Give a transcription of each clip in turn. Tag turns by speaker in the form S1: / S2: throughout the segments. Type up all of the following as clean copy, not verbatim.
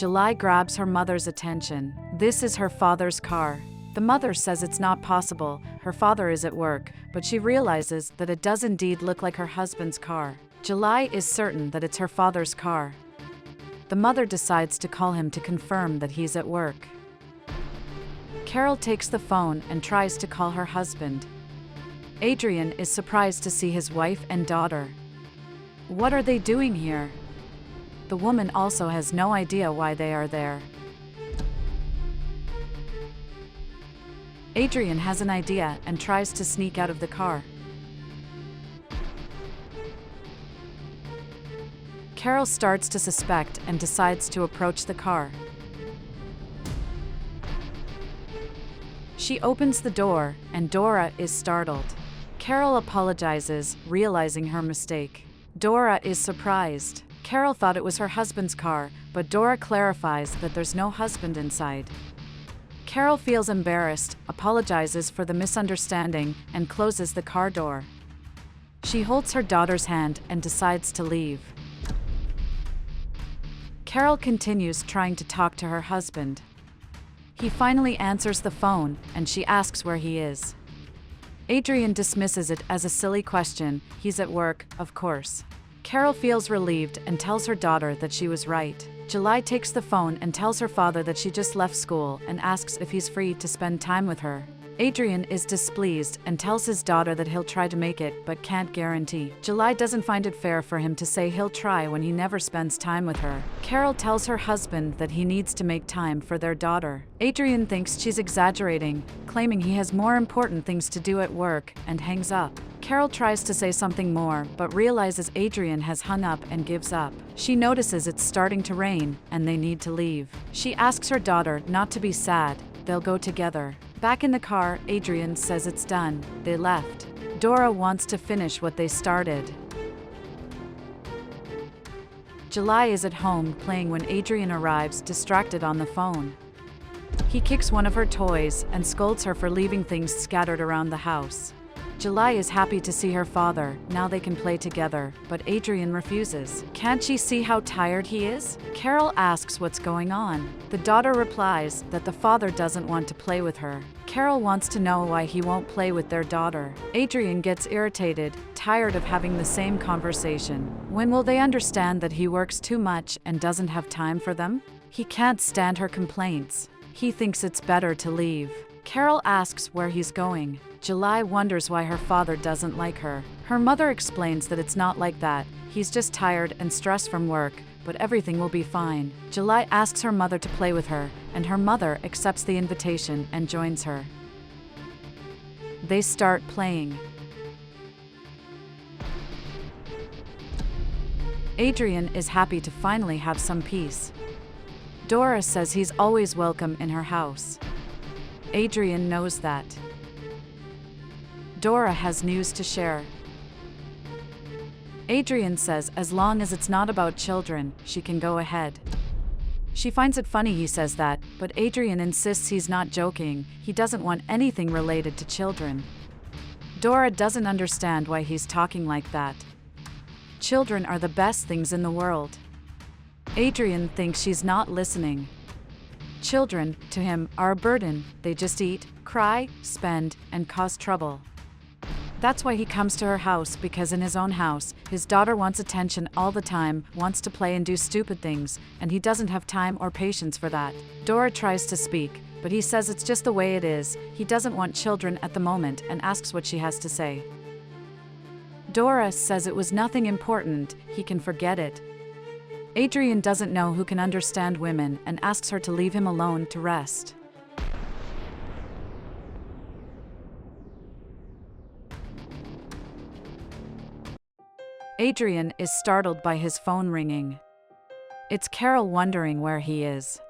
S1: July grabs her mother's attention. This is her father's car. The mother says it's not possible, her father is at work, but she realizes that it does indeed look like her husband's car. July is certain that it's her father's car. The mother decides to call him to confirm that he's at work. Carol takes the phone and tries to call her husband. Adrian is surprised to see his wife and daughter. What are they doing here? The woman also has no idea why they are there. Adrian has an idea and tries to sneak out of the car. Carol starts to suspect and decides to approach the car. She opens the door, and Dora is startled. Carol apologizes, realizing her mistake. Dora is surprised. Carol thought it was her husband's car, but Dora clarifies that there's no husband inside. Carol feels embarrassed, apologizes for the misunderstanding, and closes the car door. She holds her daughter's hand and decides to leave. Carol continues trying to talk to her husband. He finally answers the phone, and she asks where he is. Adrian dismisses it as a silly question. He's at work, of course. Carol feels relieved and tells her daughter that she was right. July takes the phone and tells her father that she just left school and asks if he's free to spend time with her. Adrian is displeased and tells his daughter that he'll try to make it but can't guarantee. July doesn't find it fair for him to say he'll try when he never spends time with her. Carol tells her husband that he needs to make time for their daughter. Adrian thinks she's exaggerating, claiming he has more important things to do at work, and hangs up. Carol tries to say something more, but realizes Adrian has hung up and gives up. She notices it's starting to rain, and they need to leave. She asks her daughter not to be sad, they'll go together. Back in the car, Adrian says it's done. They left. Dora wants to finish what they started. July is at home playing when Adrian arrives, distracted on the phone. He kicks one of her toys and scolds her for leaving things scattered around the house. July is happy to see her father, now they can play together, but Adrian refuses. Can't she see how tired he is? Carol asks what's going on. The daughter replies that the father doesn't want to play with her. Carol wants to know why he won't play with their daughter. Adrian gets irritated, tired of having the same conversation. When will they understand that he works too much and doesn't have time for them? He can't stand her complaints. He thinks it's better to leave. Carol asks where he's going. July wonders why her father doesn't like her. Her mother explains that it's not like that. He's just tired and stressed from work, but everything will be fine. July asks her mother to play with her, and her mother accepts the invitation and joins her. They start playing. Adrian is happy to finally have some peace. Dora says he's always welcome in her house. Adrian knows that. Dora has news to share. Adrian says as long as it's not about children, she can go ahead. She finds it funny he says that, but Adrian insists he's not joking. He doesn't want anything related to children. Dora doesn't understand why he's talking like that. Children are the best things in the world. Adrian thinks she's not listening. Children, to him, are a burden. They just eat, cry, spend, and cause trouble. That's why he comes to her house, because in his own house, his daughter wants attention all the time, wants to play and do stupid things, and he doesn't have time or patience for that. Dora tries to speak, but he says it's just the way it is. He doesn't want children at the moment and asks what she has to say. Dora says it was nothing important, he can forget it. Adrian doesn't know who can understand women and asks her to leave him alone to rest. Adrian is startled by his phone ringing. It's Carol wondering where he is.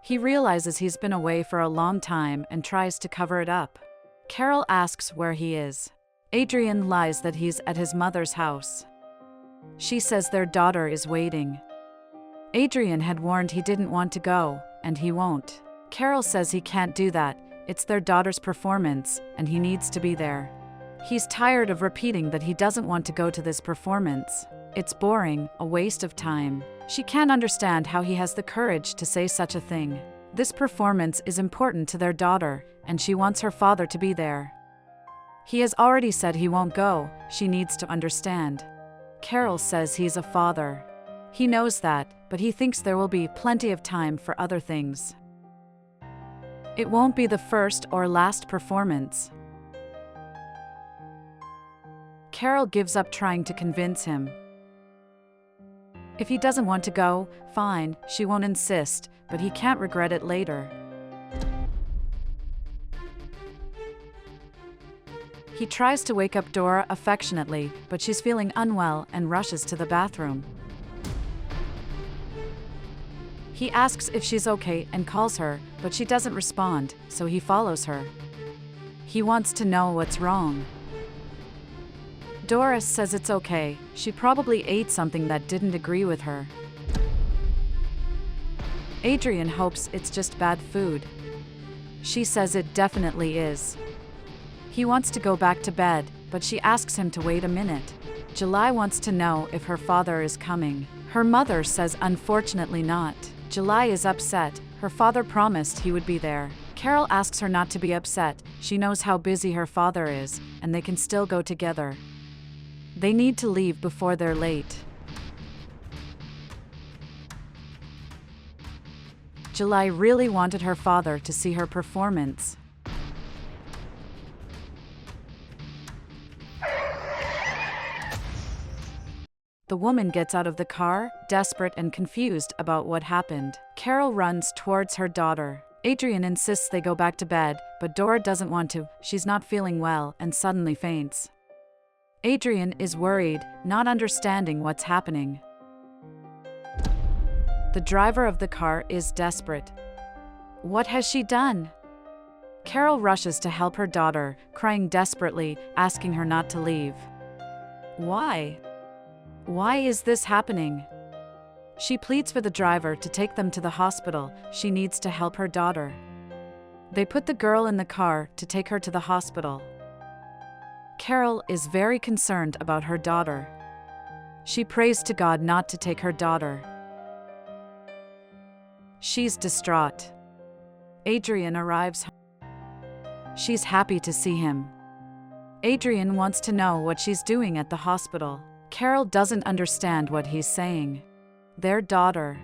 S1: He realizes he's been away for a long time and tries to cover it up. Carol asks where he is. Adrian lies that he's at his mother's house. She says their daughter is waiting. Adrian had warned he didn't want to go, and he won't. Carol says he can't do that. It's their daughter's performance, and he needs to be there. He's tired of repeating that he doesn't want to go to this performance. It's boring, a waste of time. She can't understand how he has the courage to say such a thing. This performance is important to their daughter, and she wants her father to be there. He has already said he won't go, she needs to understand. Carol says he's a father. He knows that, but he thinks there will be plenty of time for other things. It won't be the first or last performance. Carol gives up trying to convince him. If he doesn't want to go, fine, she won't insist, but he can't regret it later. He tries to wake up Dora affectionately, but she's feeling unwell and rushes to the bathroom. He asks if she's okay and calls her, but she doesn't respond, so he follows her. He wants to know what's wrong. Doris says it's okay, she probably ate something that didn't agree with her. Adrian hopes it's just bad food. She says it definitely is. He wants to go back to bed, but she asks him to wait a minute. July wants to know if her father is coming. Her mother says unfortunately not. July is upset, her father promised he would be there. Carol asks her not to be upset, she knows how busy her father is, and they can still go together. They need to leave before they're late. July really wanted her father to see her performance. The woman gets out of the car, desperate and confused about what happened. Carol runs towards her daughter. Adrian insists they go back to bed, but Dora doesn't want to, she's not feeling well and suddenly faints. Adrian is worried, not understanding what's happening. The driver of the car is desperate. What has she done? Carol rushes to help her daughter, crying desperately, asking her not to leave. Why? Why is this happening? She pleads for the driver to take them to the hospital, she needs to help her daughter. They put the girl in the car to take her to the hospital. Carol is very concerned about her daughter. She prays to God not to take her daughter. She's distraught. Adrian arrives home. She's happy to see him. Adrian wants to know what she's doing at the hospital. Carol doesn't understand what he's saying. Their daughter.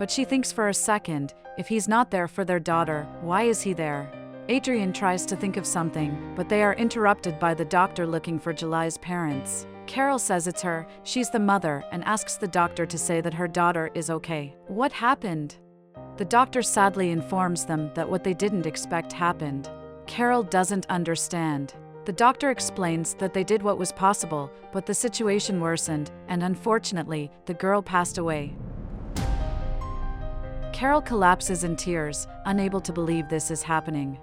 S1: But she thinks for a second, if he's not there for their daughter, why is he there? Adrian tries to think of something, but they are interrupted by the doctor looking for July's parents. Carol says it's her, she's the mother, and asks the doctor to say that her daughter is okay. What happened? The doctor sadly informs them that what they didn't expect happened. Carol doesn't understand. The doctor explains that they did what was possible, but the situation worsened, and unfortunately, the girl passed away. Carol collapses in tears, unable to believe this is happening.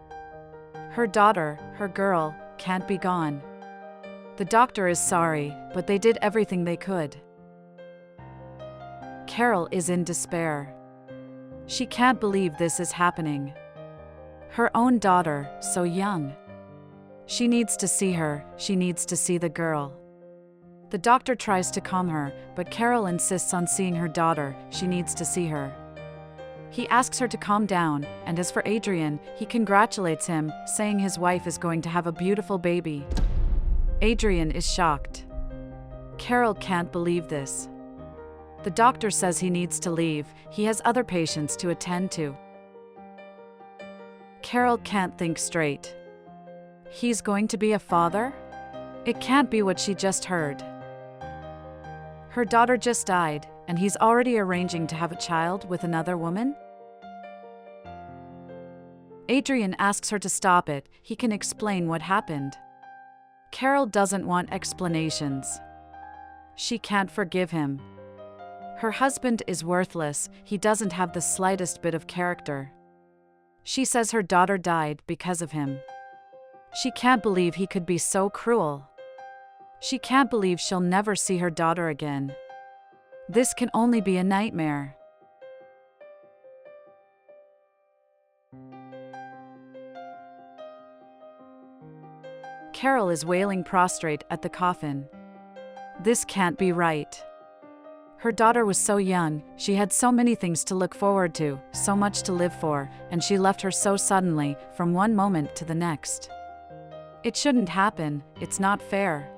S1: Her daughter, her girl, can't be gone. The doctor is sorry, but they did everything they could. Carol is in despair. She can't believe this is happening. Her own daughter, so young. She needs to see her, she needs to see the girl. The doctor tries to calm her, but Carol insists on seeing her daughter, she needs to see her. He asks her to calm down, and as for Adrian, he congratulates him, saying his wife is going to have a beautiful baby. Adrian is shocked. Carol can't believe this. The doctor says he needs to leave, he has other patients to attend to. Carol can't think straight. He's going to be a father? It can't be what she just heard. Her daughter just died, and he's already arranging to have a child with another woman? Adrian asks her to stop it, he can explain what happened. Carol doesn't want explanations. She can't forgive him. Her husband is worthless, he doesn't have the slightest bit of character. She says her daughter died because of him. She can't believe he could be so cruel. She can't believe she'll never see her daughter again. This can only be a nightmare. Carol is wailing prostrate at the coffin. This can't be right. Her daughter was so young, she had so many things to look forward to, so much to live for, and she left her so suddenly, from one moment to the next. It shouldn't happen, it's not fair.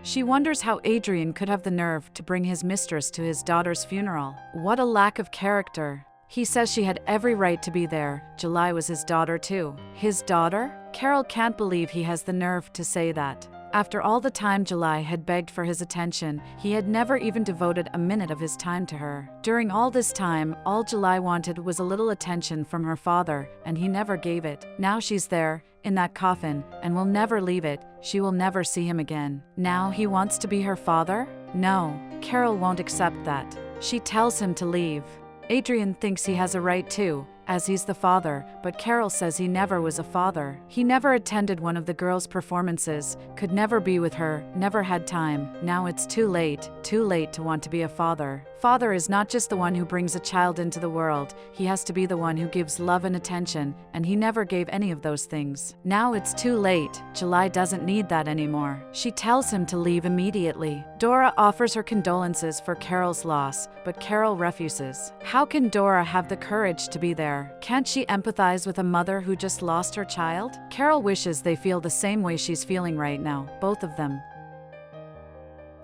S1: She wonders how Adrian could have the nerve to bring his mistress to his daughter's funeral. What a lack of character. He says she had every right to be there. July was his daughter too. His daughter? Carol can't believe he has the nerve to say that. After all the time July had begged for his attention, he had never even devoted a minute of his time to her. During all this time, all July wanted was a little attention from her father, and he never gave it. Now she's there, in that coffin, and will never leave it. She will never see him again. Now he wants to be her father? No, Carol won't accept that. She tells him to leave. Adrian thinks he has a right too, as he's the father, but Carol says he never was a father. He never attended one of the girls' performances, could never be with her, never had time. Now it's too late to want to be a father. Father is not just the one who brings a child into the world, he has to be the one who gives love and attention, and he never gave any of those things. Now it's too late. July doesn't need that anymore. She tells him to leave immediately. Dora offers her condolences for Carol's loss, but Carol refuses. How can Dora have the courage to be there? Can't she empathize with a mother who just lost her child? Carol wishes they feel the same way she's feeling right now, both of them.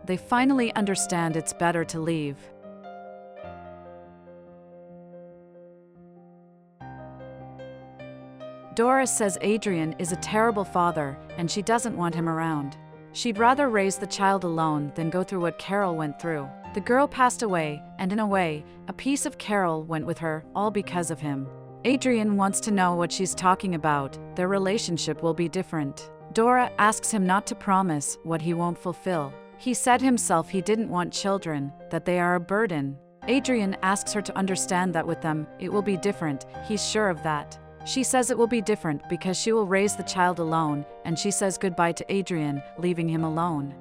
S1: They finally understand it's better to leave. Dora says Adrian is a terrible father, and she doesn't want him around. She'd rather raise the child alone than go through what Carol went through. The girl passed away, and in a way, a piece of Carol went with her, all because of him. Adrian wants to know what she's talking about. Their relationship will be different. Dora asks him not to promise what he won't fulfill. He said himself he didn't want children, that they are a burden. Adrian asks her to understand that with them, it will be different, he's sure of that. She says it will be different because she will raise the child alone, and she says goodbye to Adrian, leaving him alone.